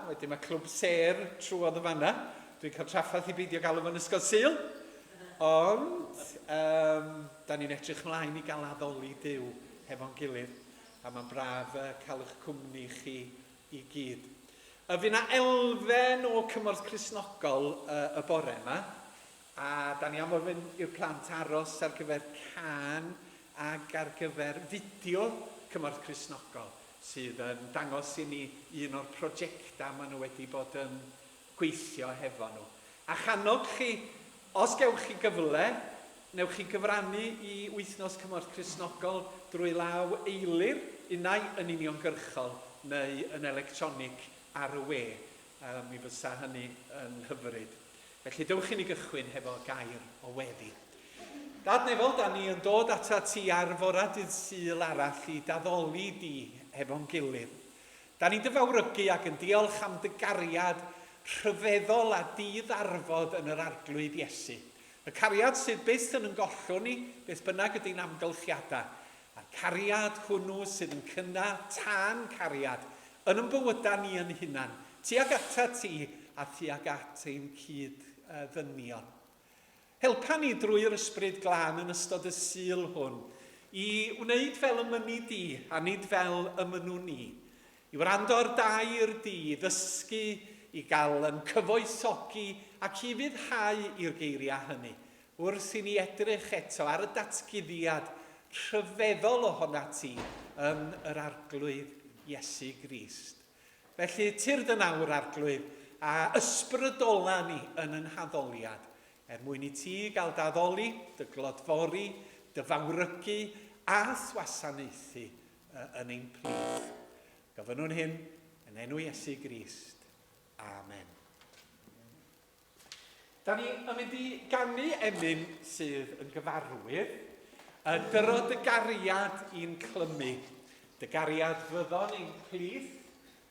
Wedyn mae clwb ser trwodd y fanna. Dwi'n cael traffaith i beidio gael yn ysgol Sul. Ond, da ni'n edrych mlaen i gael addoli Duw hefo'n gilydd. A mae'n braf cael eich cwmni chi i gyd. Fy na elfen o Cymorth Cristnogol y bore yma. A da ni am ofyn i'r plant aros ar gyfer can ac ar gyfer fideo Cymorth Cristnogol sydd yn dangos i ni un o'r prosiectau maen nhw wedi bod yn gweithio hefo nhw. A chanwch chi, os gewch chi gyfle, newch chi gyfrannu i wythnos Cymorth Cristnogol drwy law eilir, unau yn uniongyrchol neu yn electronig ar y we. Mi fysa hynny yn hyfryd. Felly dewch i ni gychwyn hefo gair o weddi. Dad Nefol, da ni yn dod ata ti ar fora dydd Sul arall i daddoli di hefo'n gilydd. Da ni'n dyfawrygu ac yn diolch am dy gariad rhyfeddol a di-ddarfod yn yr arglwydd Iesu. Y cariad sydd byth yn gollwng ni, beth bynnag ydy'n amgylchiadau. A'r cariad hwnnw sydd yn cynnar tân cariad yn bywydau ni yn hunan. Tuag ata ti a tuag at ein cyd-ddynion. Helpa ni drwy'r ysbryd glân yn ystod y Sul hwn i wneud fel ymynu di a nid fel ymynw ni. I wrando ar dair di, i ddysgu, i gael yn cyfoesogi ac i fyddhau i'r geiriau hynny. Wrth i ni edrych eto ar y datguddiad rhyfeddol ohona ti yn yr arglwydd Iesu Grist. Felly tir dy nawr arglwydd a ysbrydola ni yn yn haddoliad. Mwyn i ti gael daddoli, dy glodfori, dy fawrygu a thwasanaethu yn ein plith. Gofynnwn hyn yn enw Iesu Grist. Amen. Da ni yn mynd i ganu emyn sydd yn gyfarwydd. Dyrod y gariad i'n clymu. Dy gariad fyddon i'n plith.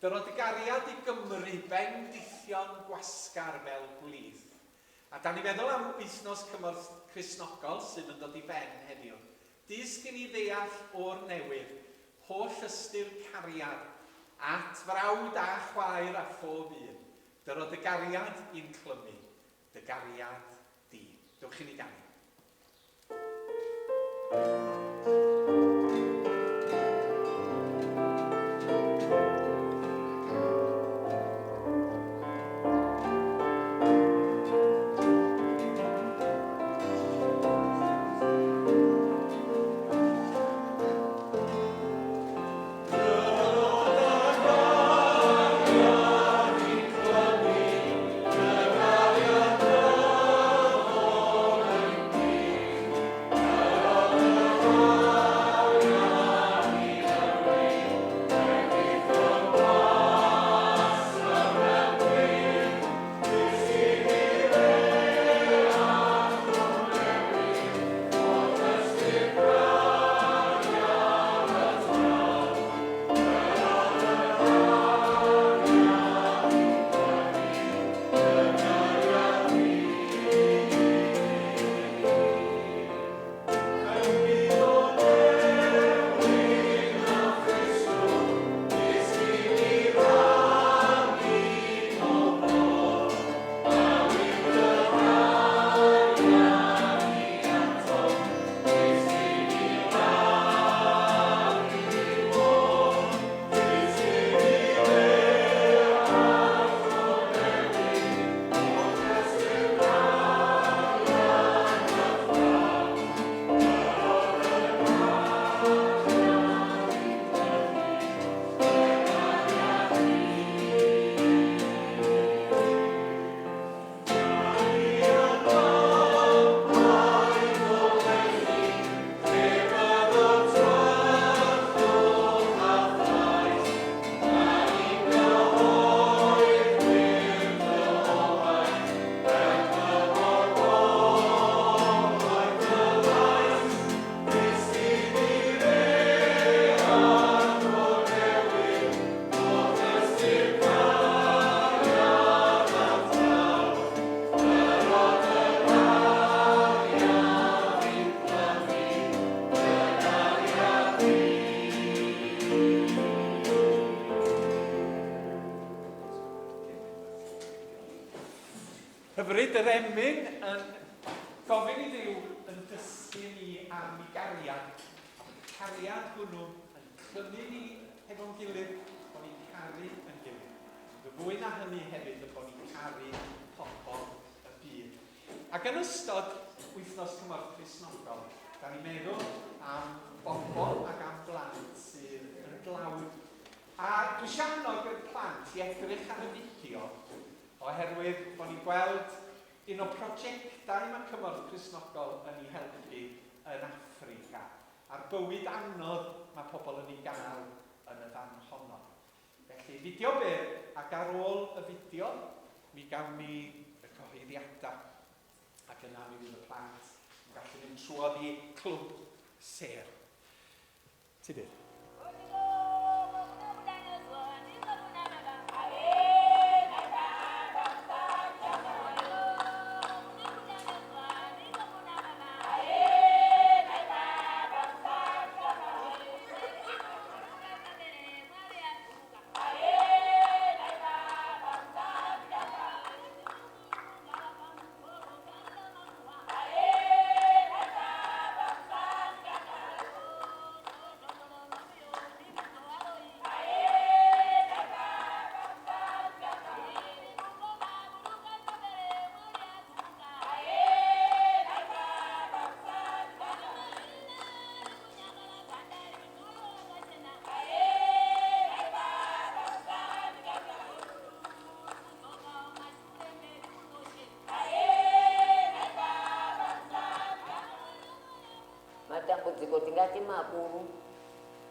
Dyrod y gariad i Gymru bendithion gwasgar fel blith. A da ni feddwl am wythnos Cymorth Cristnogol sydd yn dod i ben heddiw. Disg i ni ddeall o'r newydd, holl ystyr cariad, at frawd a chwaer a phob un. Dyrod y gariad i'n clymu, dy gariad di. Dewch i ni ganu. Oh Hyfryd yr emyn yn gofyn i Dduw yn dysgu ni am ei gariad. Cariad hwnnw yn clymu ni hefo'n gilydd, bod ni'n caru yn gilydd. Y fwy na hynny hefyd y bod ni'n caru pobl y byd. Ac yn ystod wythnos Cymorth Cristnogol, da ni'n meddwl am bobl ac am blant sydd yn dlawd. A dwi eisiau annog y plant i edrych ar y fideo oherwydd bod ni'n gweld un o prosiectau mae Cymorth Cristnogol yn ei helpu yn Affrica, a'r bywyd anodd mae pobl yn ei gael yn y fan honno. Felly, fideo byr, ac ar ôl y fideo, mi gawn ni y cyhoeddiadau. Ac yna mi fydd y plant yn gallu mynd trwodd i clwb ser. Ti di? Matambudziko tingati makuru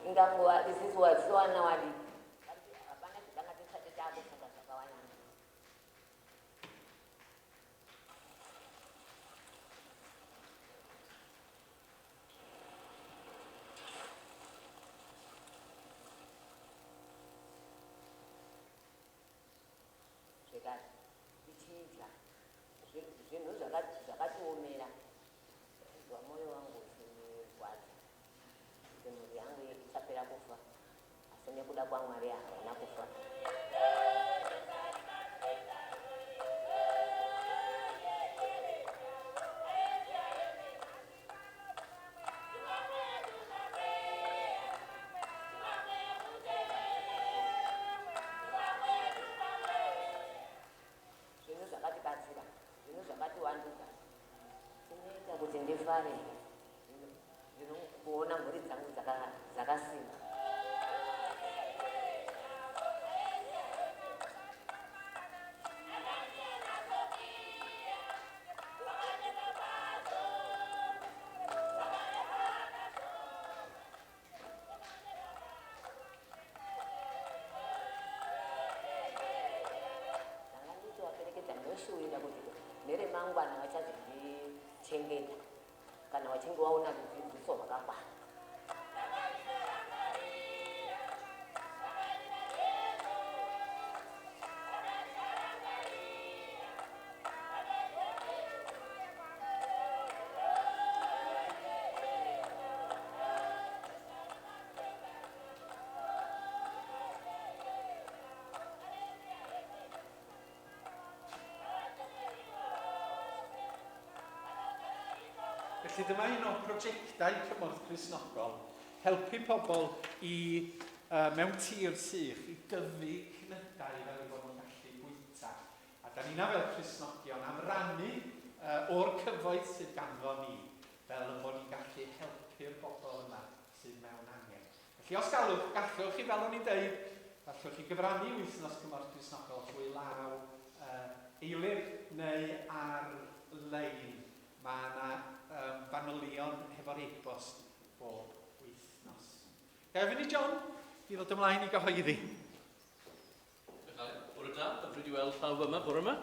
ingangowa isisiwa ziswana wadi hapana chitanga tisati takufunga zvakawanyana. Zvekare tichiita zvinhu zvakatiomera mwoyo wangu usinirwadza kuti mhuri yangu isapera kufa, asi nekuda kwaMwari haana kufa. Zvinhu zvakatibatsira, zvinhu zvakatiwandudza, zvinoita kuti ndifare, kuona mhuri dzangu dzakasimba. Ndanga ndichivaperekedza ndoshuwira kuti neremangwana vachazondichengeta kana vachinge vaona rudzidziso rwakakwana. Felly dyma un o prosiectau Cymorth Cristnogol, helpu pobl i mewn tir sych i dyfu cnydau fel eu bod nhw'n gallu bwyta. A da ni'na fel Cristnogion am rannu o'r cyfoeth sydd ganddo ni, fel yn bod ni'n gallu helpu'r bobl yma sydd mewn angen. Felly os gallwch chi, fel o'n i'n deud, gallwch chi gyfrannu wythnos Cymorth Cristnogol trwy law eilir neu ar-lein. Mae yna fanylion hefo'r e-bost bob wythnos. Gafon ni John i ddod ymlaen i gyhoeddi. Bore da, hyfryd i weld pawb yma, bore yma.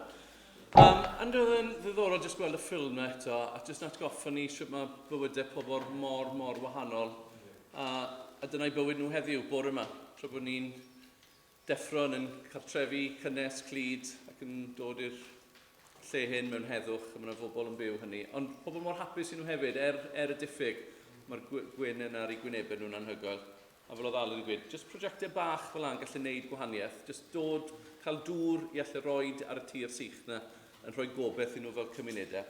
Ond oedd yn ddiddorol jyst gweld y ffilm na eto, a jyst natgoffa ni sut mae bywydau pobl mor wahanol. A dyna'i bywyd nhw heddiw, bore yma. Tra bod ni'n deffro yn cartrefi, cynnes, clud, ac yn dod i'r lle hyn mewn heddwch, a mae yna bobl yn byw hynny. Ond pobl mor hapus i nhw hefyd, er y diffyg, mae'r gwyn ar eu gwynebau nhw'n anhygoel. A fel oedd Alan yn gweud, jyst prosiectau bach fel yna'n gallu gwneud gwahaniaeth, jyst cael dŵr i allu roed ar y tir sych yna, yn rhoi gobeith i nhw fel cymunedau.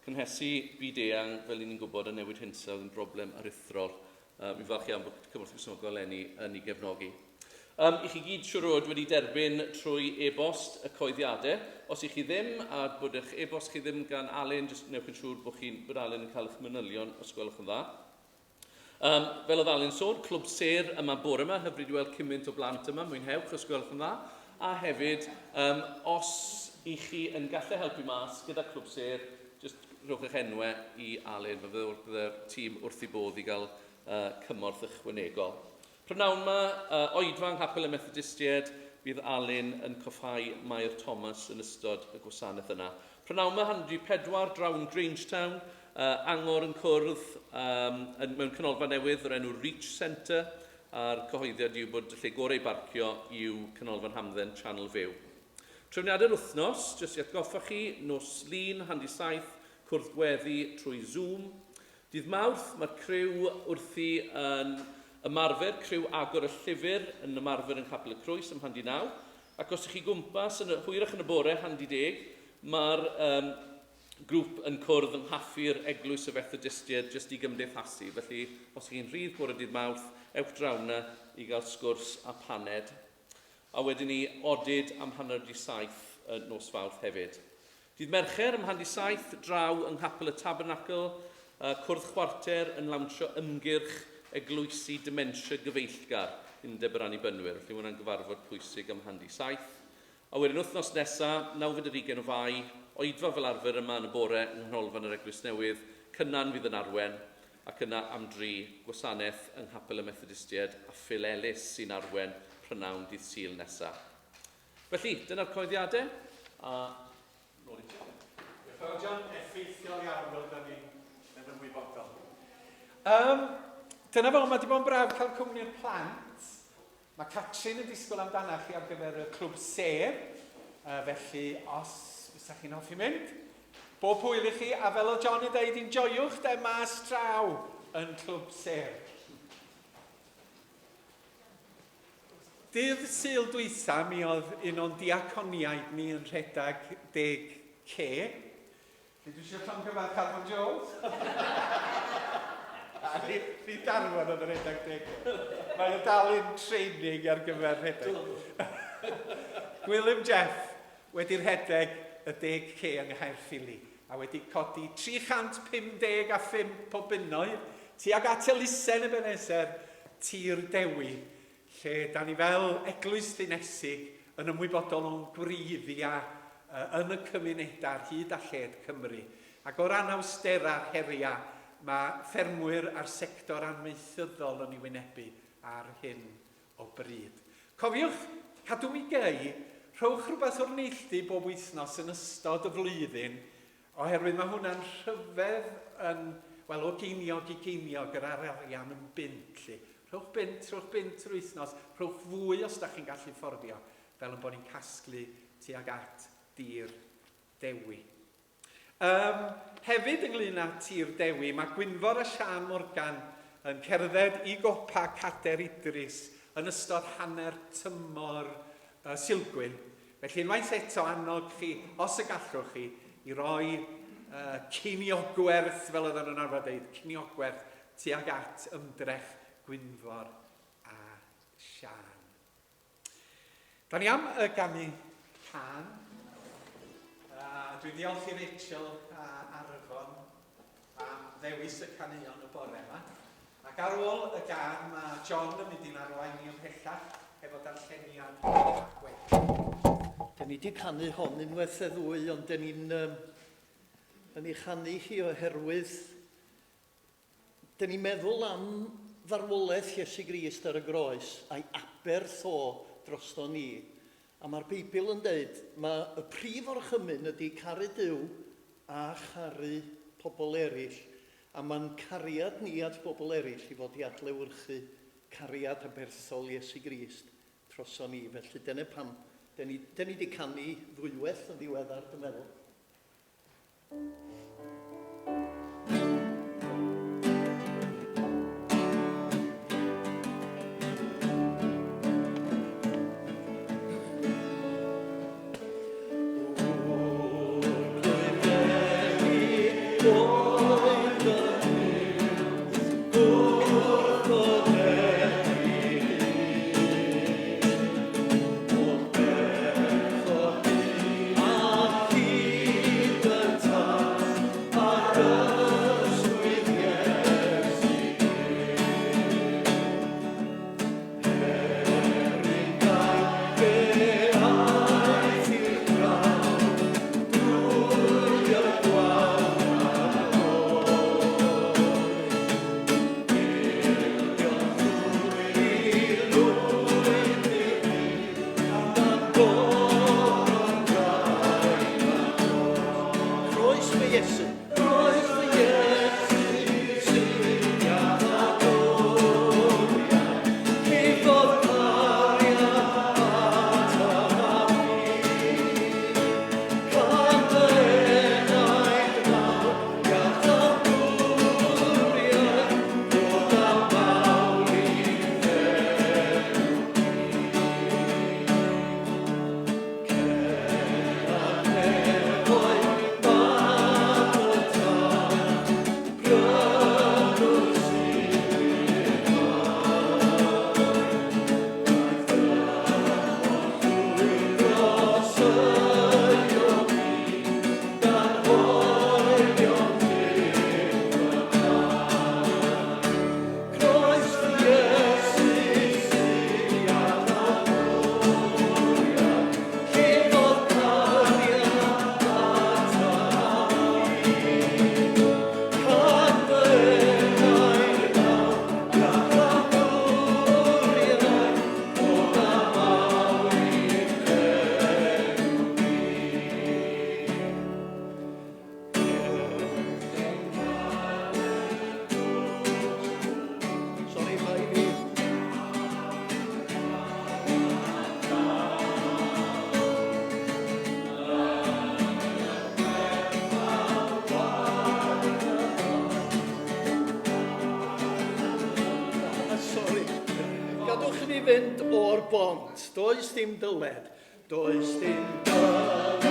Cynhesu byd eang, fel ni'n gwybod, yn newid hinsawdd yn broblem aruthrol. Mi'n falch iawn bod Cymorth Cristnogol yn ei gefnogi. I chi gyd siwr oed wedi derbyn trwy e-bost y coeddiadau. Os i chi ddim, a bod eich e-bost chi ddim gan Alun, jyst newch yn siŵr bod Alun yn cael eich manylion os gwelwch yn dda. Fel oedd Alun sôn, clwb ser yma bore yma, hyfryd i weld cymaint o blant yma, mwynhewch os gwelwch yn dda. A hefyd, os i chi yn gallu helpu mas gyda clwb ser, jyst rhowch eich enwau i Alun, fe fydde'r tîm wrth i bodd i gael cymorth ychwanegol. Prynawn yma, Oedfa yng Nghapel y Methodistiaid, bydd Alun yn coffhau Mair Thomas yn ystod y gwasanaeth yna. Prynawn yma, 104 drawn Grangetown, Angor yn cwrdd mewn canolfa newydd o'r enw Reach Centre, a'r cyhoeddiad yw bod lle gorau barcio yw canolfan hamdden Channel View. Trefniadau'r wythnos, jyst i atgoffa chi, nos lun, handi saith, cwrdd gweddi trwy Zoom. Dydd Mawrth, mae'r criw wrthi yn ymarfer, criw agor y llyfr yn ymarfer yn Capel y Crwys ym Mhandi 9. Ac os ych chi gwmpas, hwyrach yn y bore, handi 10, mae'r grŵp yn cwrdd yng Nghaffi'r Eglwys y Methodistiaid jyst i gymdeithasu. Felly, os ych chi'n rhydd bore dydd Mawrth, ewch draw na i gael sgwrs a paned. A wedyn ni odyd am hanner di saith nos Fawrth hefyd. Dydd Mercher ym Mhandi 7 draw yng Nghapel y Tabernacl, cwrdd chwarter yn lawnsio ymgyrch eglwysi dementia gyfeillgar undeb yr annibynwyr. Felly hwnna'n gyfarfod pwysig ym Mhandi 7. A wedyn wythnos nesaf, 9:20 o fai, Oedfa fel arfer yma yn y bore yng nghanolfan yr Eglwys Newydd, Cynnan fydd yn arwen, ac yna am dri gwasanaeth yng Nghapel y Methodistiaid a Phil Ellis sy'n arwen prynawn dydd Sul nesaf. Felly, dyna'r coeddiadau. A nôl i ti. Diolch John, effeithiol iawn fel da ni'n ymwybodol. Dyna fel, mae wedi bod yn braf cael cwmni'r plant. Mae Catrin yn disgwyl amdana chi ar gyfer y clwb ser. Felly, os ydych chi'n hoffi mynd, bob hwyl i chi, a fel o John yn dweud, enjoywch de mas draw yn clwb ser. Dydd Sul dwytha, mi oedd un o'n diaconiaid ni yn rhedag 10C. Dwi eisiau llongyfarch Carfon Jones. Ni darfod yn rhedag 10C. Mae'n dal yn training ar gyfer rhedag. Gwilym Jeff wedi'r rhedeg y 10C yng Nghaerffili a wedi codi 355 o bunnoedd tuag at elusen y Beneser, Tir Dewi, lle da ni fel eglwys ddinesig yn ymwybodol o'n gwreiddia yn y cymunedau ar hyd a lled Cymru. Ac o ran awstera'r heria, mae ffermwyr a'r sector amaethyddol yn ei wynebu ar hyn o bryd. Cofiwch, cadw i gei, rhowch rhywbeth o'r neilltu bob wythnos yn ystod y flwyddyn, oherwydd mae hwnna'n rhyfedd o geiniog i geiniog yr arian yn bint. Rhowch bint yr wythnos, rhowch fwy os da chi'n gallu fforddio, fel yn bod ni'n casglu tuag at Dir Dewi. Hefyd ynglyn â Tir Dewi, mae Gwynfor a Sian Morgan yn cerdded i gopa Cader Idris yn ystod hanner tymor Silgwyn. Felly unwaith eto annog chi, os y gallwch chi, i roi ciniogwerth, fel oedden nhw'n arfer dweud, ciniogwerth tuag at ymdrech Gwynfor a Sian. Da ni am y gamu can. Dwi'n diolch i Rachel a Arfon am ddewis y caneuon y bore yma. Ac ar ôl y gan, mae John yn mynd i'n arwain i ymhellach efo darlleniad wedi. Da ni wedi canu hon unwaith y ddwy, ond da ni'n chanu hi oherwydd da ni'n meddwl am farwolaeth Iesu Grist ar y groes a'i aberth o drosto ni. A mae'r Beibl yn dweud, mae y prif orchymyn ydy caru Duw a charu pobl eraill. A mae'n cariad ni at bobl eraill i fod i adlewyrchu cariad aberthol Iesu Grist drosto ni. Felly dyna pam, da ni wedi canu ddwywaith yn ddiweddar, dwi'n meddwl. bont, does dim dyled, does dim dyled.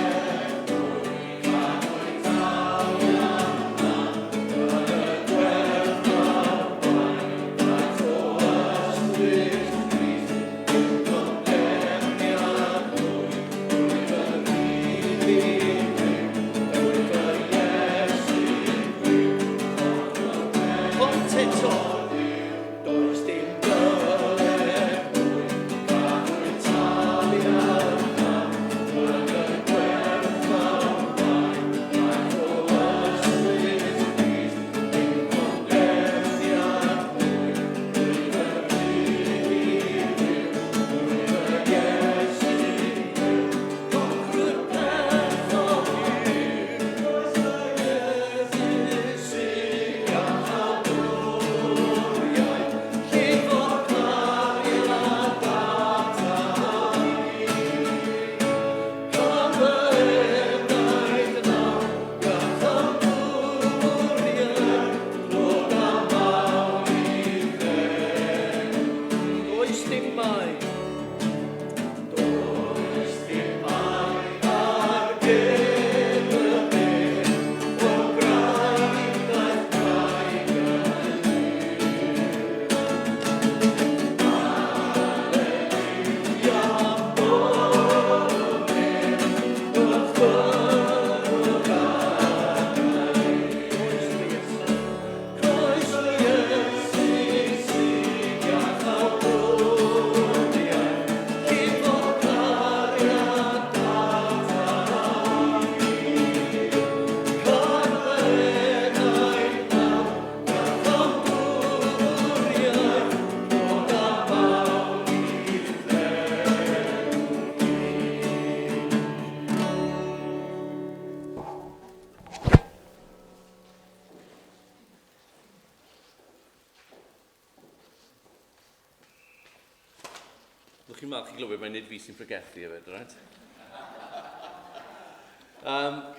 Lwch chi'n falch i glywed mae'n nid fi sy'n pregethu hefyd, right?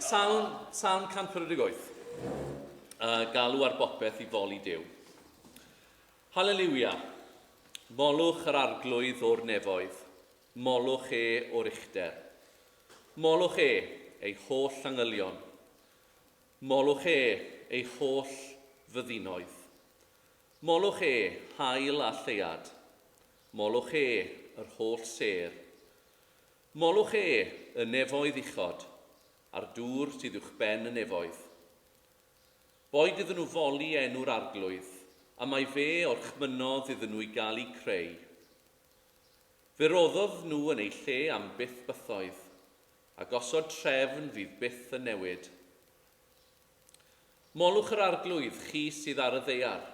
Salm 148. Galw ar bopeth i foli Duw. Halleluia. Molwch yr arglwydd o'r nefoedd. Molwch o'r uchder. Molwch ei holl angylion. Molwch ei holl fyddinoedd. Molwch hael a lleiad. Molwch yr holl ser. Molwch y nefoedd uchod, a'r dŵr sydd uwch ben y nefoedd. Boed iddyn nhw foli enw'r arglwydd, a mae fe o'r chmynodd iddyn nhw i gael eu creu. Fe roddodd nhw yn eu lle am byth bythoedd, a gosod trefn fydd byth yn newid. Molwch yr arglwydd chi sydd ar y ddaear,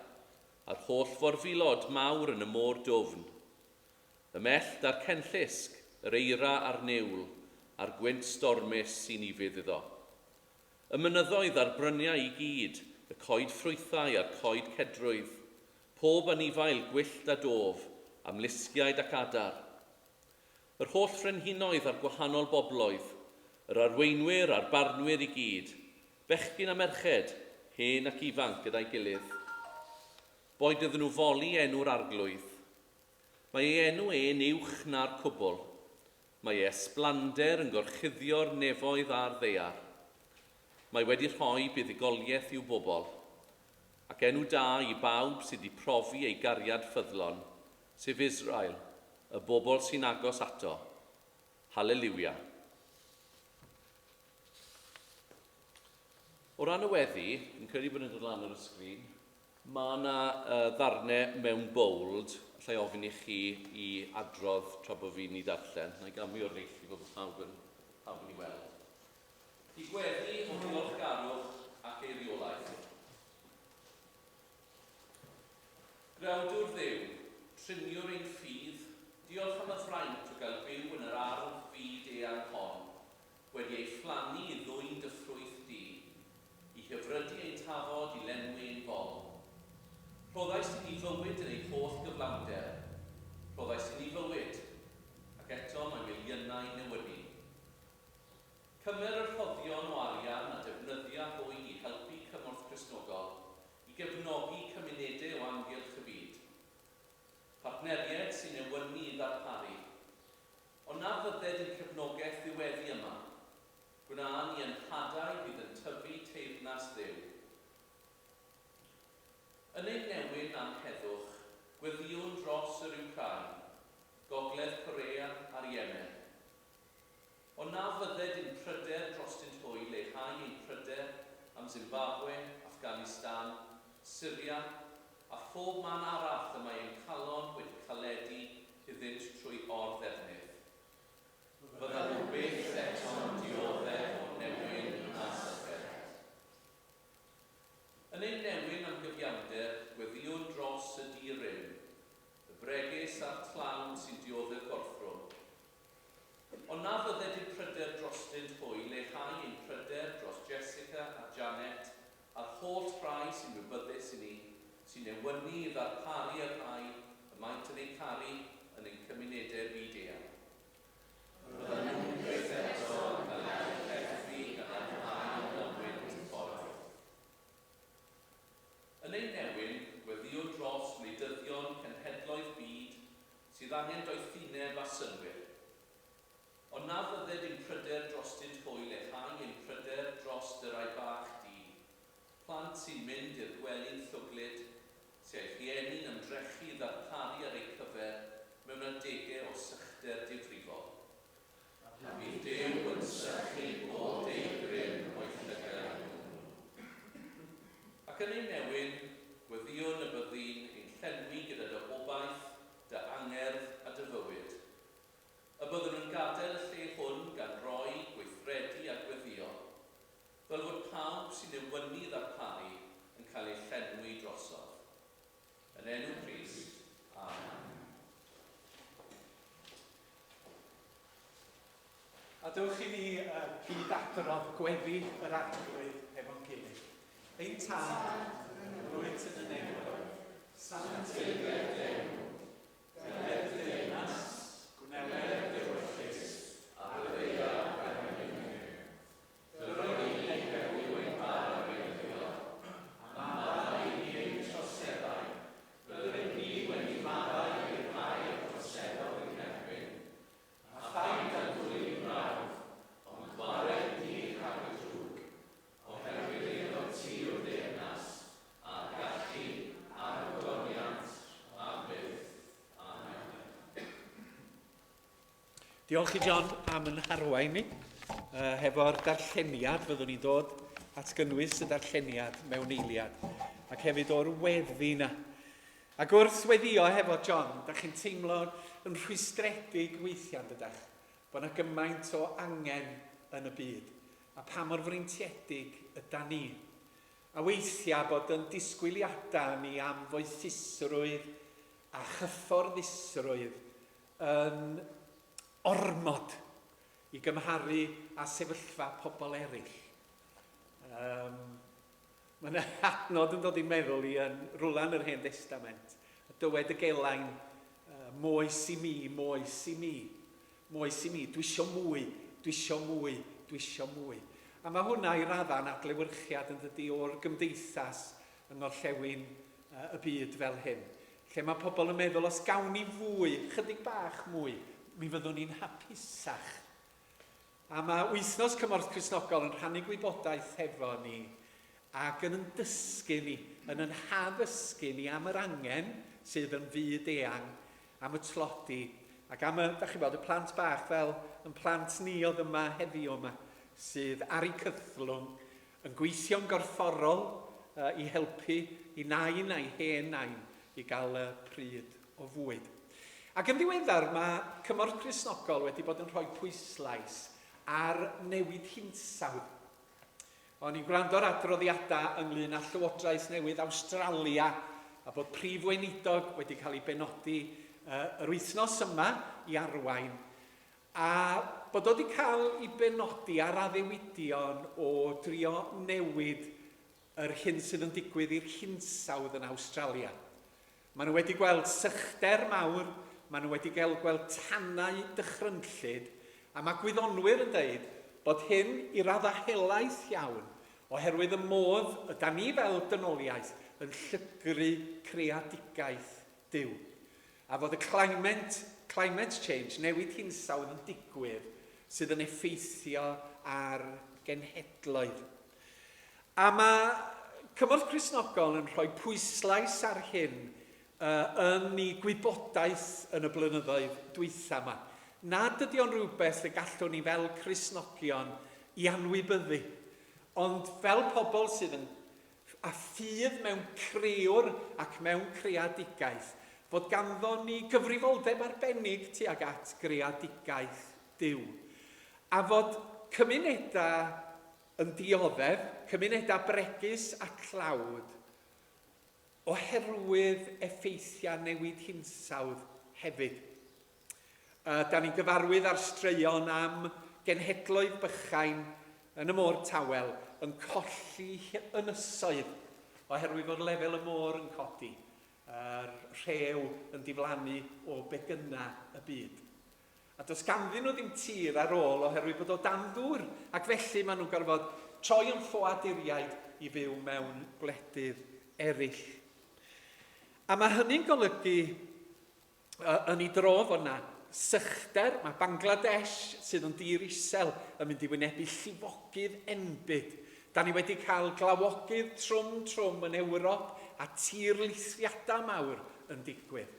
a'r holl forfilod mawr yn y môr dwfn. Ymell da'r cenllysg, yr eira a'r niwl, a'r gwynt stormus sy'n ifydd iddo. Y mynyddoedd a'r bryniau i gyd, y coed ffrwythau a'r coed cedrwydd, pob anifail gwyllt a dof, am lusgiaid ac adar. Yr holl frenhinoedd a'r gwahanol bobloedd, yr arweinwyr a'r barnwyr i gyd, bechgyn a merched, hen ac ifanc gyda'i gilydd. Boed iddyn nhw foli enw'r arglwydd. Mae ei enw e'n uwch na'r cwbl. Mae esblander yn gorchuddio'r nefoedd a'r ddaear. Mae wedi rhoi buddigoliaeth i'w bobl, ac enw da i bawb sydd wedi profi ei gariad ffyddlon, sef Israel, y bobl sy'n agos ato. Halleluia. O ran y weddi, yn credu bod yn dod lan ar y sgrin, mae yna ddarnau mewn bold, lle ofyn i chi i adrodd tra bod fi'n ei darllen. Na i gamu o'r reill i fod pawb yn ei weld. I gweddi o ddiolchgarwch ac eiriolaeth. Grawdwr Dduw, triniwr ein ffydd, diolch am y ffraint o gael byw yn yr ardd fyd eang hon, wedi ei phlannu i ddwyn dy ffrwyth di, i hyfrydu ein tafod i lenwi ein bol. Rhoddais i ni fywyd yn ei holl gyflawnder. Rhoddais i ni fywyd, ac eto mae miliynau newydd. Cymer yr rhoddion o arian a defnyddio hwy i helpu Cymorth Cristnogol i gefnogi cymunedau o amgylch y byd. Partneriaid sy'n ewynu i ddarparu Ond na fydded yn cefnogaeth ddiweddu yma, gwna ni yn hadau fydd yn tyfu teyrnas ddew. Yn ein newyn am heddwch, gweddiwn dros yr Wcrain, Gogledd Corea a'r Iemen. Ond na fydded yn pryder dros ein hwy leihau ein pryder am Zimbabwe, Afghanistan, Syria a phob man arall y mae ein calon wedi caledu iddynt trwy orddefnydd. Fydda nhw beth eto'n dioddef o newyn a syfred. Yn ein newyn am gyfiawnder, gweddiwn dros y di-rym, y bregus a'r tlawd sy'n dioddef gorthrwm. Ond na fydded yn pryder drostynt hwy leihau ein pryder dros Jessica a Janet a'r holl rhai sy'n wybyddus i ni, sy'n ewynu i ddarparu y rhai y maent yn ei caru yn ein cymunedau byd-eang. Fydda nhw'n beth eto yn cael effethu gan amhau yn wynt y ffordd. Yn ein newyn, gweddiwn dros wleidyddion cenhedloedd byd sydd angen doethineb a synwyr. Ond na fydded yn pryder drostynt hwy leihau ein pryder dros y rai bach di. Plant sy'n mynd i'r gwely'n llwglyd, sy'n rhieni'n ymdrechu ddarparu ar eu cyfer mewn adegau o sychder difrifol. A bydd Duw yn sychu bob deigryn o'i llygad nhw. Ac yn ein newyn, gweddiwn y byddwn ein llenwi gyda dy obaith, dy angerdd a dy fywyd. Y byddwn yn gadael y lle hwn gan roi gweithredu a gweddio, fel fod pawb sy'n ewynu ddarparu yn cael ei llenwi drosodd. Yn enw Crist. Amen. A dywch i ni gyd-adrodd gweddi yr arglwydd efo'n gilydd. Ein tad, rwy'n yn y newid, sant eidred Dew, geled deyrnas, gwneled dywyrchus, a ddeia ar y mynd. Dyrwn ni eiddew i ein bar a weithio, a maddau i ein troseddau, byddwn ni wedi maddau i'r rhai o troseddol yn erbyn, a ffaid a dwy'n brawf, ond wared ni rhag y drwg, oherwydd iddo ti o'r deyrnas, a gallu, a'r goniant, a byth. Amen. Diolch i John am yn harwain ni. Hefo'r darlleniad, fyddwn ni'n dod at gynnwys y darlleniad mewn eiliad, ac hefyd o'r weddi na. Ac wrth weddio hefo John, da chi'n teimlo yn rhwystredig weithiau dydach, bod yna gymaint o angen yn y byd, a pa mor freintiedig yda ni. A weithiau bod yn disgwyliadau ni am foethusrwydd a chyfforddusrwydd yn ormod i gymharu a sefyllfa pobl eraill. Mae'n adnod yn dod i'n meddwl i yn rwla yn yr Hen Testament. Dywed y gelain, moes i mi, moes i mi, moes i mi, dwi isio mwy, dwi isio mwy, dwi isio mwy. A mae hwnna i raddau'n adlewyrchiad yn dydi o'r gymdeithas yng ngorllewin y byd fel hyn. Lle mae pobl yn meddwl, os gawn ni fwy, chydig bach mwy, mi fyddwn ni'n hapusach. A mae wythnos Cymorth Cristnogol yn rhannu gwybodaeth hefo ni ac yn dysgu ni, yn haddysgu ni am yr angen sydd yn fyd eang, am y tlodi, ac am da chi'n bod, y plant bach fel yn plant ni oedd yma heddiw yma, sydd ar eu cythlwng, yn gweithio'n gorfforol i helpu i nain a'i hen nain i gael y pryd o fwyd. Ac yn ddiweddar, mae Cymorth Cristnogol wedi bod yn rhoi pwyslais ar newid hinsawdd. O'n i'n gwrando'r adroddiadau ynglyn â Llywodraeth Newydd Awstralia a bod prif weinidog wedi cael ei benodi yr wythnos yma i arwain a bod o wedi cael ei benodi ar addewidion o drio newid yr hyn sydd yn digwydd i'r hinsawdd yn Awstralia. Maen nhw wedi gweld sychder mawr, maen nhw wedi gweld tannau dychrynllyd, a mae gwyddonwyr yn dweud bod hyn i raddau helaeth iawn, oherwydd y modd yda ni fel dynoliaeth yn llygru creadigaeth Duw. a fod y climate change, newid hinsawdd yn digwydd, sydd yn effeithio ar genhedloedd. A mae Cymorth Cristnogol yn rhoi pwyslais ar hyn yn ei gwybodaeth yn y blynyddoedd dwytha yma. Nad ydy o'n rhywbeth y gallwn ni fel Cristnogion i anwybyddu, ond fel pobl sydd yn a ffydd mewn crewr ac mewn creadigaeth, fod ganddo ni gyfrifoldeb arbennig tuag at greadigaeth Duw. A fod cymunedau yn dioddef, cymunedau bregus a clawd, oherwydd effeithiau newid hinsawdd hefyd. Da ni'n gyfarwydd ar straeon am genhedloedd bychain yn y môr tawel yn colli ynysoedd oherwydd fod lefel y môr yn codi, rhew yn diflannu o begynna y byd. A does ganddyn nhw ddim tir ar ôl oherwydd bod o dan ddŵr, ac felly maen nhw'n gorfod troi yn ffoaduriaid i fyw mewn gwledydd eraill. A mae hynny'n golygu yn ei drof o'na sychder, mae Bangladesh sydd yn dir isel yn mynd i wynebu llifogydd enbyd. Da ni wedi cael glawogydd trwm yn Ewrop a tirlithriadau mawr yn digwydd.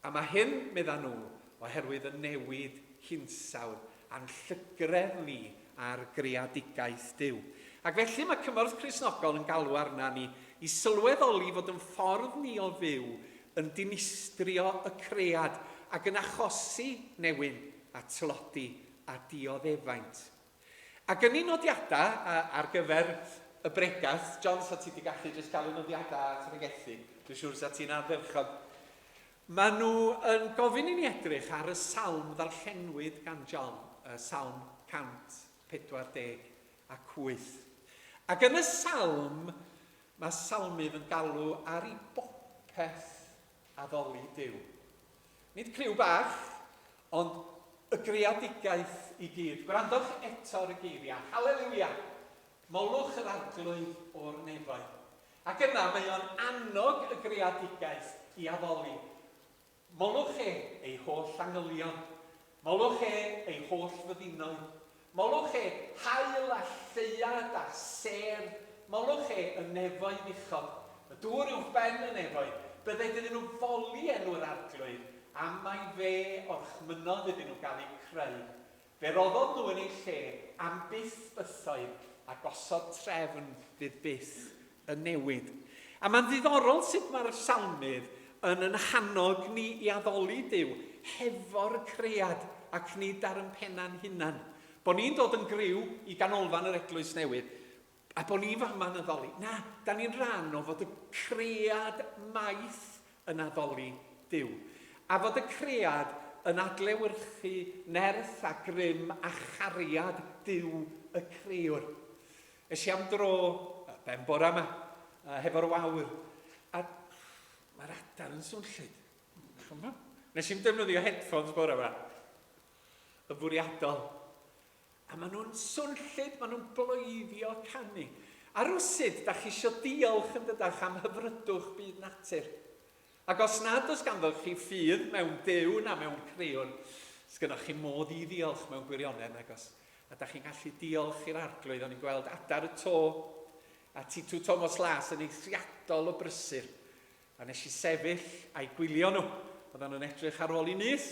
A mae hyn, meddan nhw, oherwydd y newid hinsawdd a'n llygredd ni ar greadigaeth Duw. Ac felly mae Cymorth Cristnogol yn galw arna ni i sylweddoli fod yn ffordd ni o fyw yn dinistrio y cread ac yn achosi newyn a tlodi a dioddefaint. Ac yn un nodiadau ar gyfer y bregath, John, sa ti wedi gallu jyst cael y nodiadau at regethu, dwi'n siŵr sa ti'n ardderchog. Maen nhw yn gofyn i ni edrych ar y salm ddarllenwyd gan John, salm 148. Ac yn y salm, mae salmydd yn galw ar ei bopeth addoli Duw. Nid criw bach, ond y greadigaeth i gyd. Gwrandwch eto'r y geiriau. Halleluia! Molwch yr arglwydd o'r nefoedd. Ac yna mae o'n annog y greadigaeth i addoli. Molwch ei holl angylion. Molwch ei holl fyddinoedd. Molwch hael a lleiad a ser. Molwch y nefoedd uchod. Y dŵr uwch ben y nefoedd. Byddai dydyn nhw foli enw'r arglwydd am mai fe o'r chmynodd ydyn nhw gael eu creu. Fe roddodd nhw yn ei lle am byth bythoedd a gosod trefn fydd byth y newid. A mae'n ddiddorol sut mae'r salmydd yn hannog ni i addoli Duw hefo'r cread ac nid ar yn penna'n hunan. Bo ni'n dod yn griw i ganolfan yr Eglwys Newydd a bo ni fama'n addoli. Na, da ni'n rhan o fod y cread maith yn addoli Duw. A fod y cread yn adlewyrchu nerth a grym a chariad Duw y crewr. Ys i am dro ben bora yma, hefo'r wawr, a mae'r adar yn swnllyd. Nes i'n defnyddio headphones bora yma, y bwriadol. A maen nhw'n swnllyd, maen nhw'n bloeddio canu. A rwsyd, da chi isio diolch yn dydach am hyfrydwch byd natur. Ac os nad oes ganddoch chi ffydd mewn Duw na mewn crewr, sgynnoch chi modd i ddiolch mewn gwirionedd agos. A da chi'n gallu diolch i'r arglwydd. O'n i'n gweld adar y to a Titw Thomas Las yn eithriadol o brysur. A nes i sefyll a'i gwylio nhw. Oedden nhw'n edrych ar ôl i nis.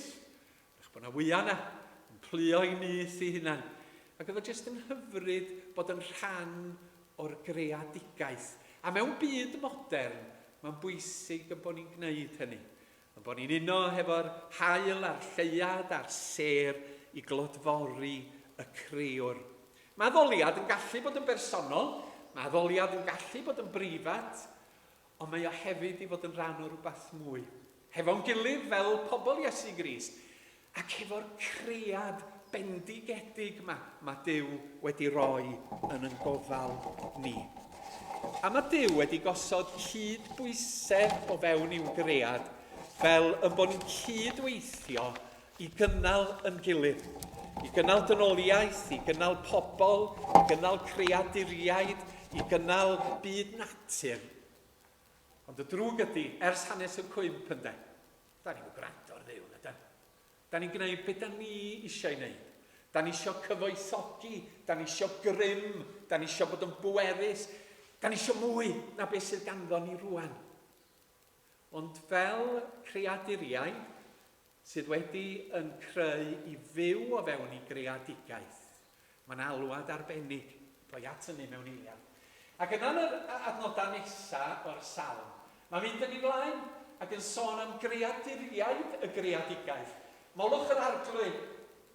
Ych bod yna wyau yna yn plio i nis i hunan. Ac oedd o jyst yn hyfryd bod yn rhan o'r greadigaeth. A mewn byd modern, mae'n bwysig yn bod ni'n gwneud hynny. Yn bod ni'n uno hefo'r hael a'r lleiad a'r ser i glodfori y crewr. Mae addoliad yn gallu bod yn bersonol, mae addoliad yn gallu bod yn brifat, ond mae o hefyd i fod yn rhan o rhywbeth mwy. Hefo'n gilydd fel pobl Iesu Grist, ac hefo'r cread bendigedig mae Duw wedi roi yn ein gofal ni. A mae Duw wedi gosod cydbwysedd o fewn i'w gread fel yn bod ni'n cydweithio i gynnal yn gilydd. I gynnal dynoliaeth, i gynnal pobl, i gynnal creaduriaid, i gynnal byd natur. Ond y drwg ydy, ers hanes y cwymp ynde, Da ni'n gwrando ar ddew, na. Da ni'n gwneud beth da ni eisiau gwneud. Da ni eisiau cyfoethogi, da ni eisiau grym, da ni eisiau bod yn bwerus, da ni eisiau mwy na beth sydd ganddo ni rwan. Ond fel creaduriaid sydd wedi yn creu i fyw o fewn i greadigaeth, mae'n alwad arbennig rhoi at hynny mewn eiliad. Ac yna'n yr adnodau nesaf o'r salm, mae'n mynd yn ei flaen ac yn sôn am greaduriaid y greadigaeth. Molwch yr arglwydd,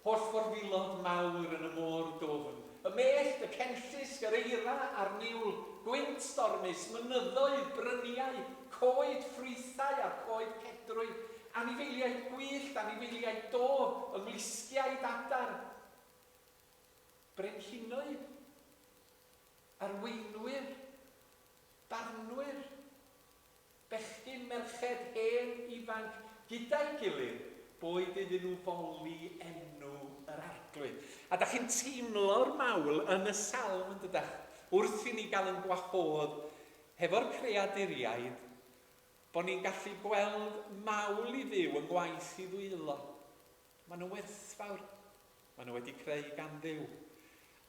holl forfilod mawr yn y môr dofn. Y mellt, y cenllys, yr eira a'r niwl, gwynt stormus, mynyddoedd, bryniau, coed ffrwythau a'r coed cedrwy, anifeiliaid gwyllt, anifeiliaid do, ymlusgiaid adar, brenhinoedd, arweinwyr, barnwyr, bechgyn, merched, hen, ifanc, gyda'i gilydd, boed iddyn nhw foli enw yr arglwydd. A da chi'n teimlo'r mawl yn y salm yn dydach, wrth i ni gael yn gwahodd hefo'r creaduriaid, bod ni'n gallu gweld mawl i ddiw yn gwaith i ddwylo. Maen nhw werthfawr, maen nhw wedi creu gan ddiw.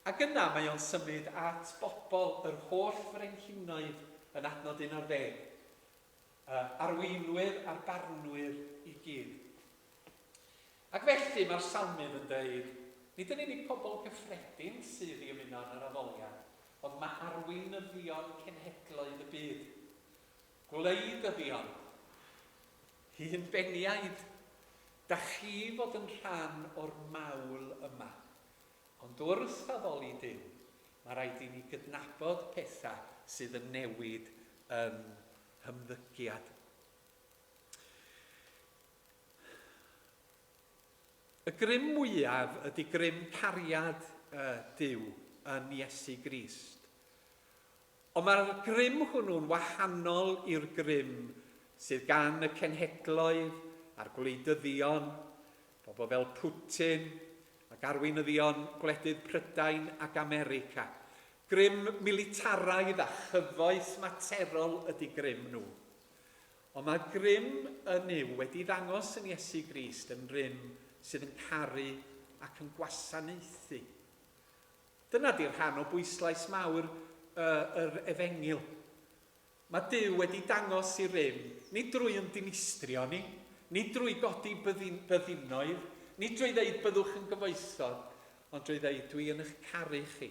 Ac yna mae o'n symud at bobl yr holl frenhinoedd yn adnod 11. Arweinwyr a'r barnwyr i gyd. Ac felly mae'r salmydd yn dweud, nid yn unig pobl cyffredin sydd i ymuno yn yr addoliad, ond mae arweinyddion cenhedloedd y byd. Gwleidyddion, hunbeniaid, da chi fod yn rhan o'r mawl yma. Ond wrth addoli Duw, mae rhaid i ni gydnabod pethau sydd yn newid yn hymddygiad. Y grym mwyaf ydy grym cariad Duw yn Iesu Grist. Ond mae'r grym hwnnw'n wahanol i'r grym sydd gan y cenhedloedd a'r gwleidyddion, pobl fel Putin, ac arweinyddion gwledydd Prydain ac America. Grym militaraidd a chyfoeth materol ydy grym nhw. Ond mae grym yn Nuw wedi ddangos yn Iesu Grist yn rym sydd yn caru ac yn gwasanaethu. Dyna di'r rhan o bwyslais mawr yr efengil. Mae Duw wedi dangos i rym, nid drwy yn dinistrio ni, nid drwy godi byddinoedd, nid drwy ddeud byddwch yn gyfoethog, ond drwy ddeud dwi yn eich caru chi.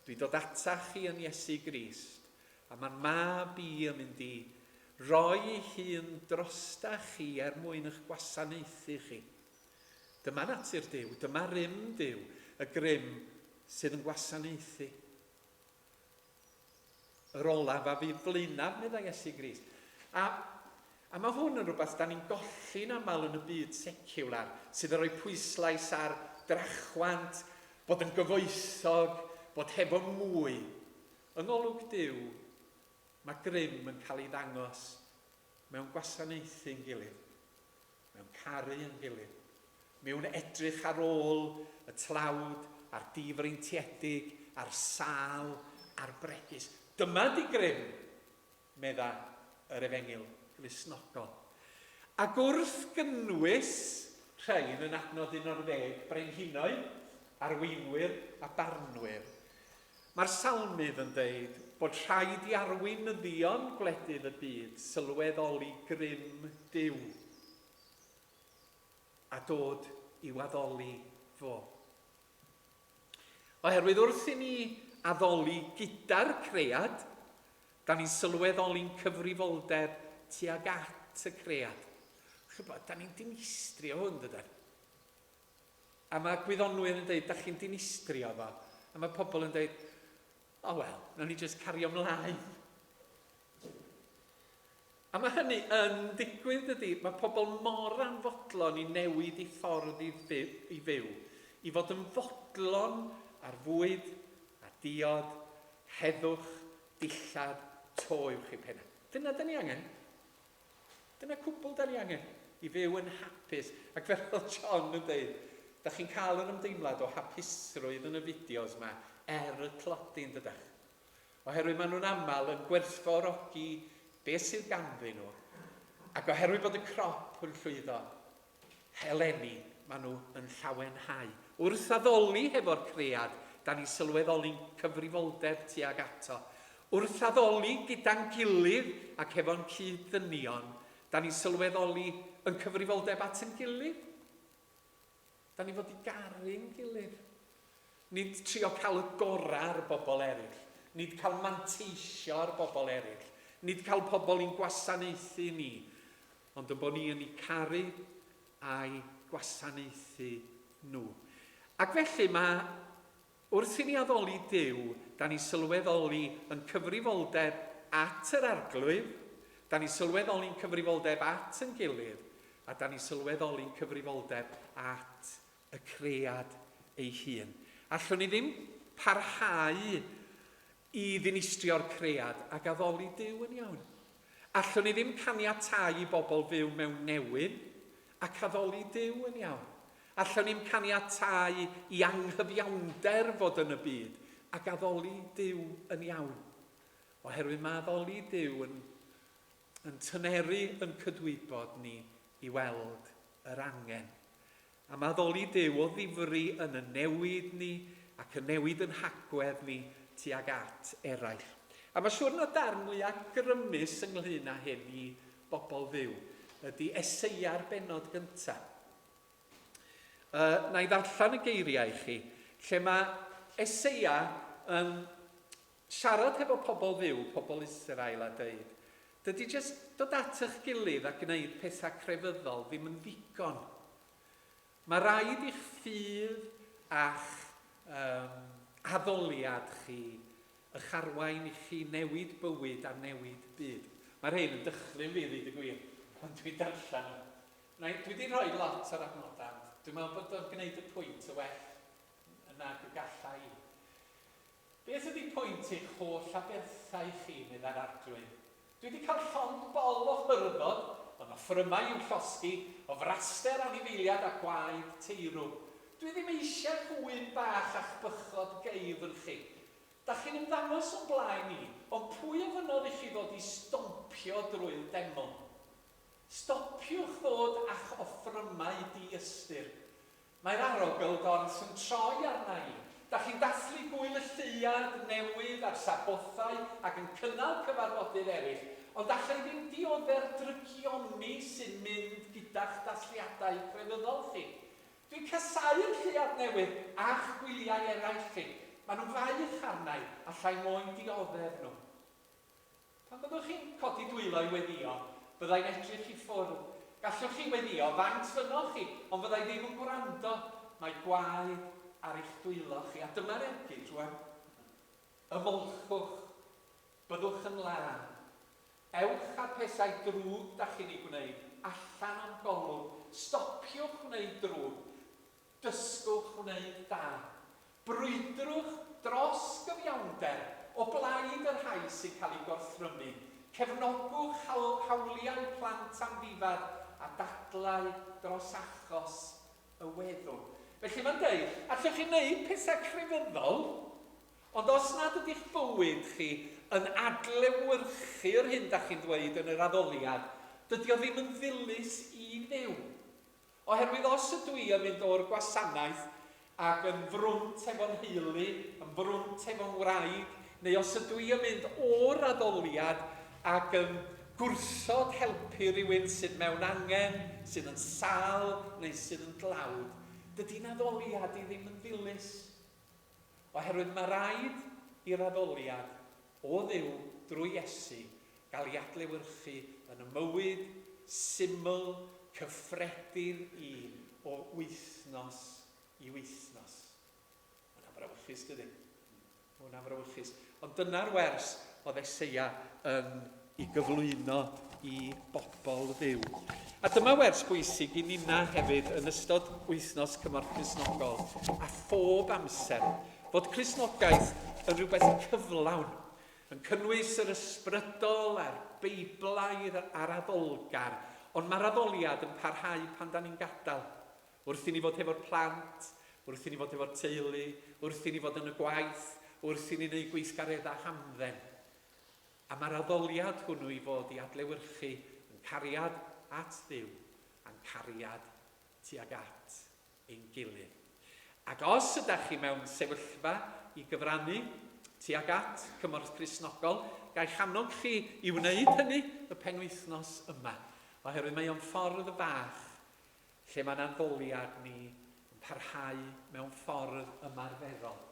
Dwi dod atach chi yn Iesu Grist, a mae'n mab i yn mynd i roi ei hun drosta chi mwyn eich gwasanaethu chi. Dyma natur Duw, dyma rym Duw, y grym sydd yn gwasanaethu. Yr olaf a fi flaenaf meddai Iesu Grist. A mae hwn yn rhywbeth da ni'n golli'n aml yn y byd seciwlar, sydd yn rhoi pwyslais ar drachwant, bod yn gyfoethog, bod hefo mwy. Yng ngolwg Duw, mae grym yn cael ei ddangos mewn gwasanaethu'n gilydd, mewn caru yn gilydd, mewn edrych ar ôl y tlawd, a'r difreintiedig, a'r sal, a'r bregus. Dyma di grym, medda yr efengil Cristnogol. Ac wrth gynnwys rhain yn adnod 11, brenhinoedd, arweinwyr a barnwyr, mae'r salmydd yn dweud bod rhaid i arweinyddion gwledydd y byd sylweddoli grym Duw a dod i waddoli fo. Oherwydd wrth i ni addoli gyda'r cread, da ni'n sylweddoli'n cyfrifoldeb tuag at y cread. Chybod, da ni'n dinistrio hwn, dydyn. A mae gwyddonwyr yn dweud, da chi'n dinistrio fo. A mae pobl yn dweud, o wel, na ni jyst cario ymlaen. A mae hynny yn digwydd ydy, mae pobl mor anfodlon i newid i ffordd i fyw, i fod yn fodlon ar fwyd, a diod, heddwch, dillad, toewch i penna. Dyna da ni angen. Dyna cwbl da ni angen, i fyw yn hapus. Ac fel John yn dweud, da chi'n cael yr ymdeimlad o hapusrwydd yn y fideos yma y clodi'n dydach. Oherwydd maen nhw'n aml yn gwerthfawrogi beth sydd ganddyn nhw. Ac oherwydd bod y crop hwn llwyddo. Heleni, maen nhw yn llawenhau. Wrth addoli hefo'r cread, da ni sylweddoli'n cyfrifoldeb tuag ato. Wrth addoli gyda'n gilydd ac efo'n cyd-ddynion, da ni sylweddoli yn cyfrifoldeb at yn gilydd. Da ni fod i garu'n gilydd. Nid trio cael y gorau ar bobl eraill. Nid cael manteisio ar bobl eraill. Nid cael pobl i'n gwasanaethu ni. Ond yn bod ni yn eu caru a'i gwasanaethu nhw. Ac felly mae, wrth i ni addoli Duw, da ni sylweddoli yn cyfrifoldeb at yr arglwydd, da ni sylweddoli'n cyfrifoldeb at yn gilydd, a da ni sylweddoli'n cyfrifoldeb at y cread ei hun. Allwn ni ddim parhau i ddinistrio'r cread ac addoli Duw yn iawn. Allwn ni ddim caniatáu i bobl fyw mewn newid ac addoli Duw yn iawn. Allwn ni'n caniatáu i anghyfiawnder fod yn y byd ac addoli Duw yn iawn. Oherwydd mae addoli Duw yn tyneru yn cydwybod ni i weld yr angen. A mae addoli Duw o ddifri yn y newid ni ac y newid yn hagwedd ni tuag at eraill. A mae siŵr na darn mwyaf grymus ynglyn â hyn i bobl fyw ydy Eseia'r benod gyntaf. Na i ddarllen y geiriau i chi, lle mae Eseia yn siarad hefo pobl fyw, pobl Israel a dweud, dydy jyst dod at eich gilydd a gwneud pethau crefyddol ddim yn ddigon. Mae rhaid i'ch ffydd a'ch addoliad chi, eich arwain i chi newid bywyd a newid byd. Mae'r hyn yn dychlyn fi ddweud y gwir, ond dwi'n darllen. Dwi wedi rhoi lot o'r adnodau. Dwi'n meddwl bod o'n gwneud y pwynt y well yna y gallai i. Beth ydy pwynt i'ch holl aberthau chi nid ar arglwydd? Dwi wedi cael llond bol o hyrdod, ond o ffrymau i'w llosgi, o fraster anifeiliad a gwaed teirw. Dwi ddim eisiau hwyn bach a'ch bychod geifr chi. Da chi'n ymddangos o'n blaen ni, ond pwy o fynodd i chi ddod i stompio drwy'r demon? Stopiwch ddod a'ch offrymau di-ystyr. Mae'r arogl gorff yn troi arna i. Da chi'n dathlu gwyl y lleiad newydd ar sabothau ac yn cynnal cyfarfodydd eraill, ond allai ddim diodde'r drygioni sy'n mynd gyda'ch dathliadau crefyddol chi. Dwi'n casau'r lleiad newydd a'ch gwyliau eraill chi. Maen nhw'n faich arnau, allai moyn diodde'r nhw. Pan byddwch chi'n codi dwylo i weddio, byddai'n edrych i ffwrdd. Gallwch chi weddio faint fynnoch chi, ond byddai ddim yn gwrando. Mae gwaed ar eich dwylo chi. A dyma'r ergyd, rwan. Ymolchwch, byddwch yn lan. Ewch ar pethau drwg da chi'n ei gwneud, allan am golwg. Stopiwch wneud drwg. Dysgwch wneud da. Brwydrwch dros gyfiawnder o blaid yr rhai sy'n cael ei gorthrymu. Cefnogwch hawliau plant amddifad a dadlau dros achos y weddw. Felly mae'n dweud, allwch chi wneud pethau crefyddol, ond os nad ydych bywyd chi yn adlewyrchu'r hyn da chi'n dweud yn yr addoliad, dydy o ddim yn ddilys i ddew. Oherwydd os ydw i yn mynd o'r gwasanaeth ac yn frwnt efo'n heulu, yn frwnt efo'n wraig, neu os ydw i yn mynd o'r addoliad ac yn gwrthod helpu rhywun sydd mewn angen, sydd yn sal neu sydd yn dlawd, dydy'n addoliad i ddim yn ddilys. Oherwydd mae rhaid i'r addoliad o Dduw drwy Iesu gael ei adlewyrchu yn y mywyd syml, cyffredin o wythnos i wythnos. Hwna'n frawychus, dydy? Hwna'n frawychus. Ond dyna'r wers oedd Eseia yn ei gyflwyno i bobl Dduw. A dyma wers bwysig i nina hefyd yn ystod wythnos Cymorth Cristnogol a phob amser fod Cristnogaeth yn rhywbeth cyflawn, yn cynnwys yr ysbrydol a'r beiblaidd a'r addolgar, ond mae'r addoliad yn parhau pan da ni'n gadael. Wrth i ni fod efo'r plant, wrth i ni fod efo'r teulu, wrth i ni fod yn y gwaith, wrth i ni wneud gweithgareddau hamdden. A mae'r addoliad hwnnw i fod i adlewyrchu yn cariad at Dduw a'n cariad tuag at ein gilydd. Ac os ydych chi mewn sefyllfa i gyfrannu tuag at Cymorth Cristnogol, gai'ch annog chi i wneud hynny y penwythnos yma, oherwydd mae o'n ffordd fach lle mae'n addoliad ni yn parhau mewn ffordd ymarferol.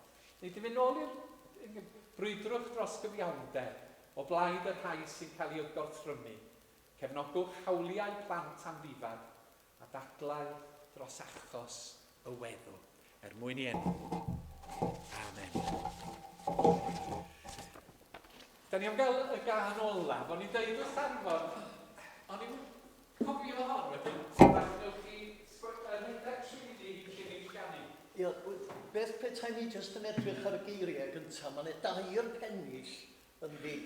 Nid i fynd nôl i'r brwydrwch dros gyfiawnder o blaid y rhai sy'n cael ei gwrthrymu. Cefnogwch hawliau plant amddifad a dadlau dros achos y weddw mwyn i enw. Amen. Da ni am gael y gan olaf, o'n i'n dweud wrth anfon, o'n i'n cofio hon wedyn, ddechrau chi rhedeg trwydi cyn i ganu. Ie, beth petai ni jyst yn edrych ar y geiriau gyntaf, mae'n dair pennill yn fi.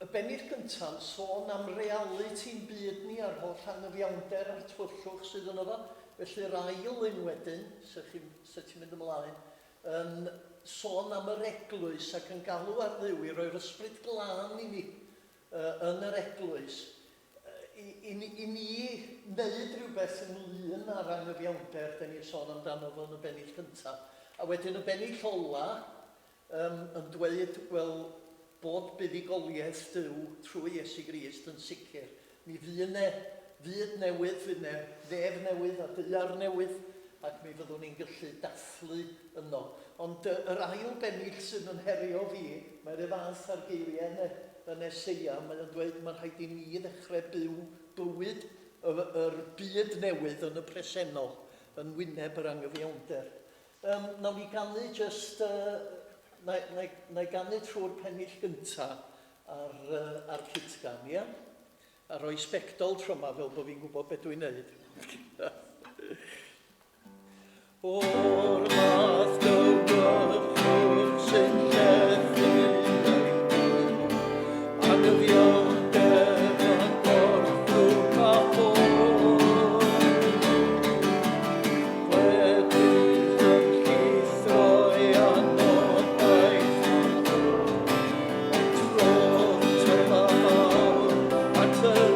Y bennill gyntaf sôn am realiti'n byd ni ar holl angyfiawnder a'r twllwch sydd yn efo. Felly'r ail un wedyn, sut ti'n mynd ymlaen, yn sôn am yr eglwys ac yn galw ar Dduw i roi'r ysbryd glân i ni yn yr eglwys. I ni wneud rhywbeth ynglyn â'r angyfiawnder, da ni'n sôn amdano fo yn y bennill gyntaf. A wedyn y bennill ola yn dweud, wel, bod buddigoliaeth Dduw trwy Iesu Grist yn sicr. Mi fyd newydd, fydd nef newydd a ddaear newydd, ac mi fyddwn ni'n gallu dathlu yno. Ond yr ail bennill sydd yn herio fi, mae'r fath ar geiriau yn Eseia, mae'n dweud mae'n rhaid i ni ddechrau byw bywyd yr byd newydd yn y presennol, yn wyneb yr angyfiawnder. Nawn ni ganu just, na i ganu trwy'r pennill gyntaf ar Citgan, ia? A roi sbectol tro yma fel bod fi'n gwybod beth dwi'n neud. O'r math gywyrchwr sy'n llethu angyfiawnder yn gorffwr a ffwr. Wedi'n llithroi anobaith tro'r tyma fawr at yr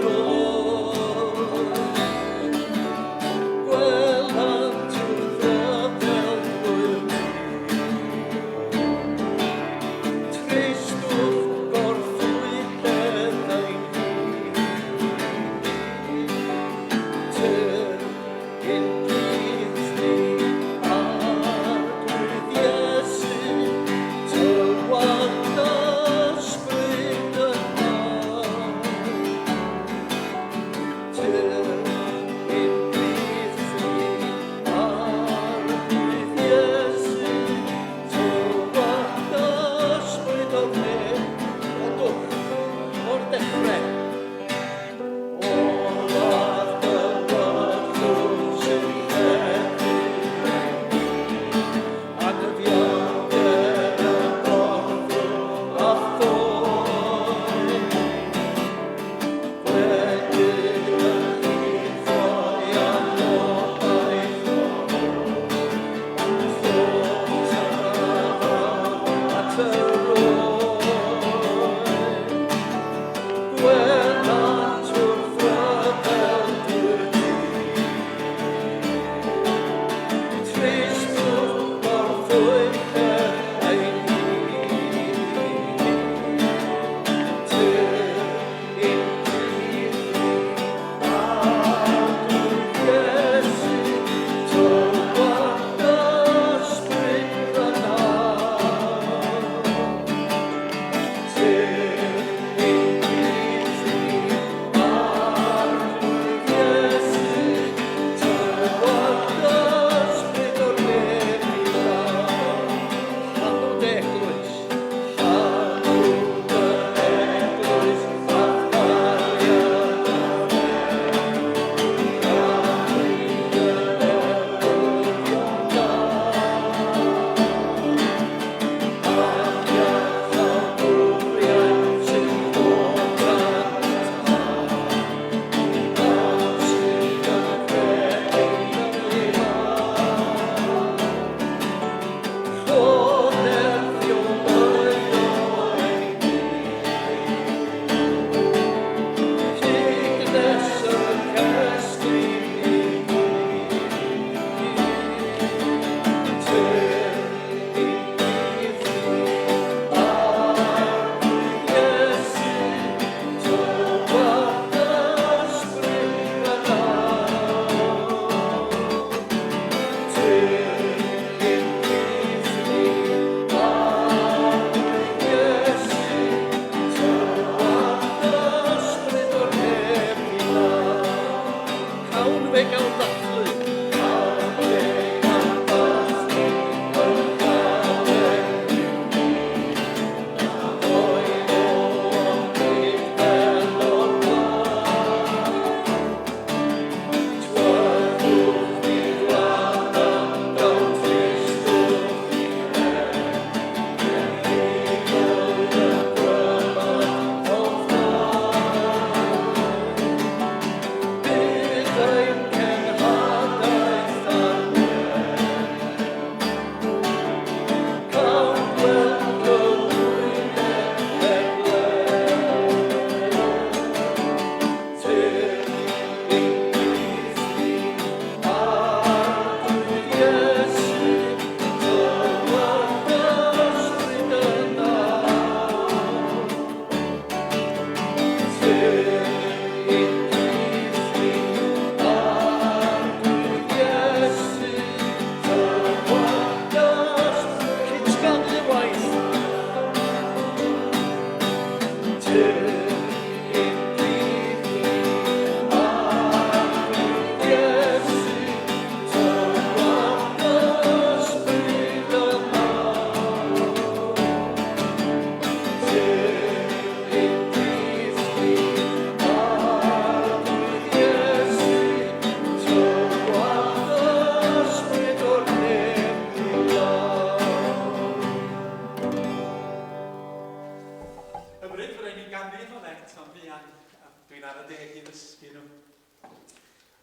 ar y deg i ddysgu nhw.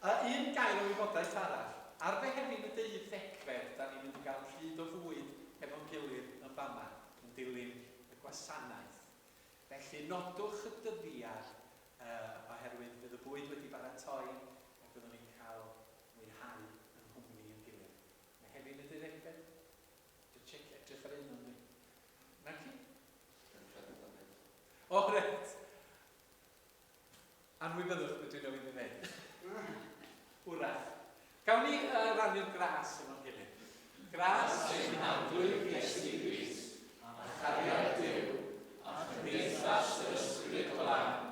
Un gair o wybodaeth arall. Ar Fehefin y 12fed, da ni'n mynd i gael pryd o fwyd efo'n gilydd yn fama, yn dilyn y gwasanaeth. Felly nodwch y dyddiad oherwydd fydd y bwyd wedi baratoi a byddwn ni'n cael mwynhau yn hwmni yn gilydd. Mehefin y 12fed? Edrych ar un o'n ni. Na chi? O, reit. Anwybyddwch beth dwi'n newid i ddweud. Wrach. Gawn ni rannu'r gras yma'n gilydd. Gras sy'n nadwy Iesu Grist, a chariad Duw, a chymdeithas yr ysbryd glân,